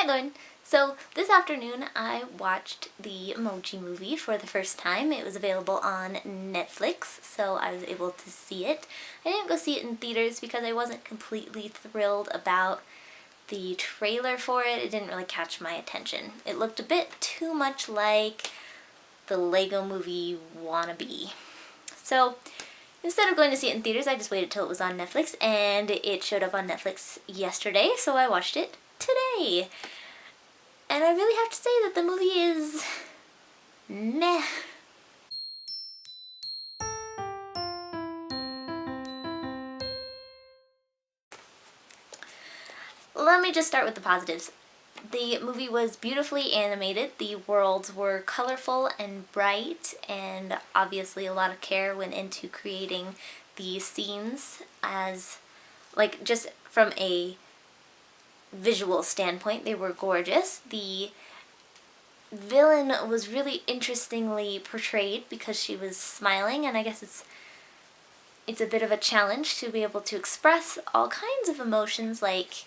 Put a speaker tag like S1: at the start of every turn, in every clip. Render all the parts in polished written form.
S1: Hi Lauren! So this afternoon I watched the Emoji Movie for the first time. It was available on Netflix, so I was able to see it. I didn't go see it in theaters because I wasn't completely thrilled about the trailer for it. It didn't really catch my attention. It looked a bit too much like the Lego Movie wannabe. So instead of going to see it in theaters, I just waited till it was on Netflix, and it showed up on Netflix yesterday, so I watched it today. And I really have to say that the movie is meh. Let me just start with the positives. The movie was beautifully animated, the worlds were colorful and bright, and obviously a lot of care went into creating the scenes as, like, just from a visual standpoint, they were gorgeous. The villain was really interestingly portrayed because she was smiling, and I guess it's a bit of a challenge to be able to express all kinds of emotions, like,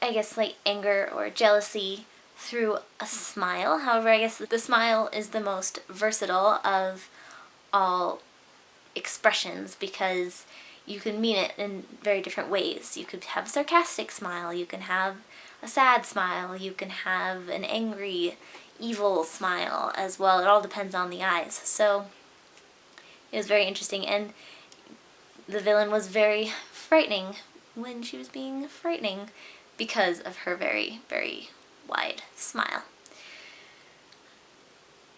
S1: I guess, like anger or jealousy through a smile. However, I guess the smile is the most versatile of all expressions because you can mean it in very different ways. You could have a sarcastic smile, you can have a sad smile, you can have an angry, evil smile as well. It all depends on the eyes. So it was very interesting, and the villain was very frightening when she was being frightening because of her very, very wide smile.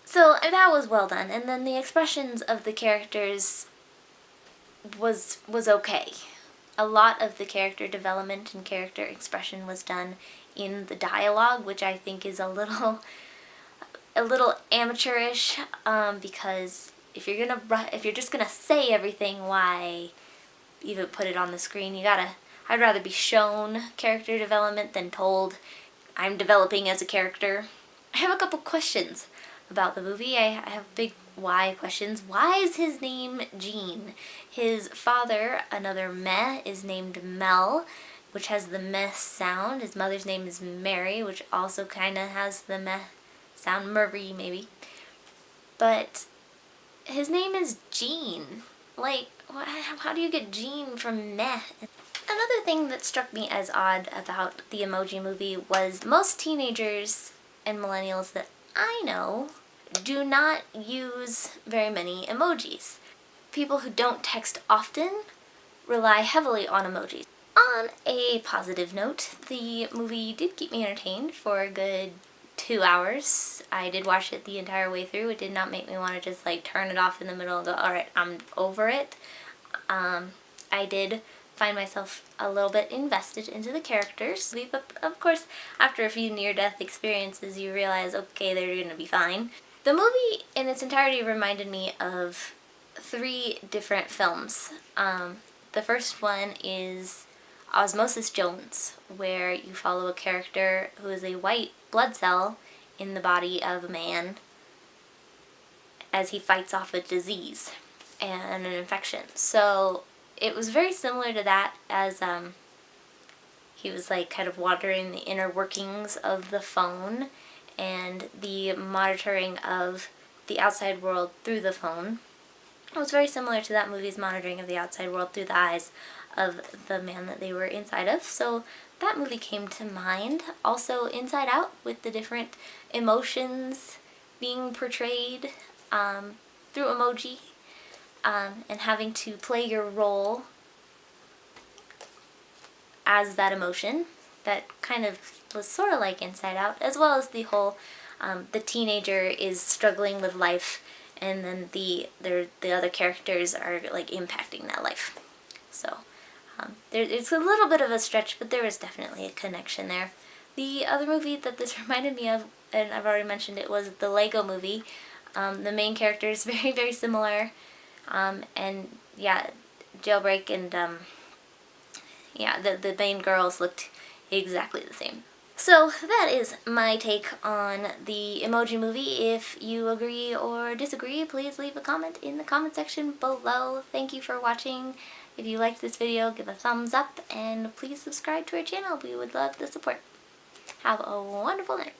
S1: So that was well done, and then the expressions of the characters was okay. A lot of the character development and character expression was done in the dialogue, which I think is a little amateurish, because if you're just gonna say everything, why even put it on the screen? I'd rather be shown character development than told I'm developing as a character. I have a couple questions about the movie. I have big why questions. Why is his name Gene? His father, another meh, is named Mel, which has the meh sound. His mother's name is Mary, which also kind of has the meh sound. Murray, maybe. But his name is Gene. Like, how do you get Gene from meh? Another thing that struck me as odd about the Emoji Movie was most teenagers and millennials that I know do not use very many emojis. People who don't text often rely heavily on emojis. On a positive note, the movie did keep me entertained for a good 2 hours. I did watch it the entire way through. It did not make me want to just like turn it off in the middle and go, alright, I'm over it. I did find myself a little bit invested into the characters. But of course, after a few near-death experiences, you realize, okay, they're gonna be fine. The movie in its entirety reminded me of 3 different films. The first one is Osmosis Jones, where you follow a character who is a white blood cell in the body of a man as he fights off a disease and an infection. So it was very similar to that, as he was like kind of wandering the inner workings of the phone and the monitoring of the outside world through the phone. It was very similar to that movie's monitoring of the outside world through the eyes of the man that they were inside of. So that movie came to mind. Also Inside Out, with the different emotions being portrayed through emoji, and having to play your role as that emotion. That kind of was sort of like Inside Out, as well as the whole the teenager is struggling with life, and then the other characters are like impacting that life. So it's a little bit of a stretch, but there is definitely a connection there. The other movie that this reminded me of, and I've already mentioned it, was the Lego Movie. The main character is very, very similar, and yeah, Jailbreak and yeah, the main girls looked exactly the same. So that is my take on the Emoji Movie. If you agree or disagree, please leave a comment in the comment section below. Thank you for watching. If you liked this video, give a thumbs up, and please subscribe to our channel. We would love the support. Have a wonderful night.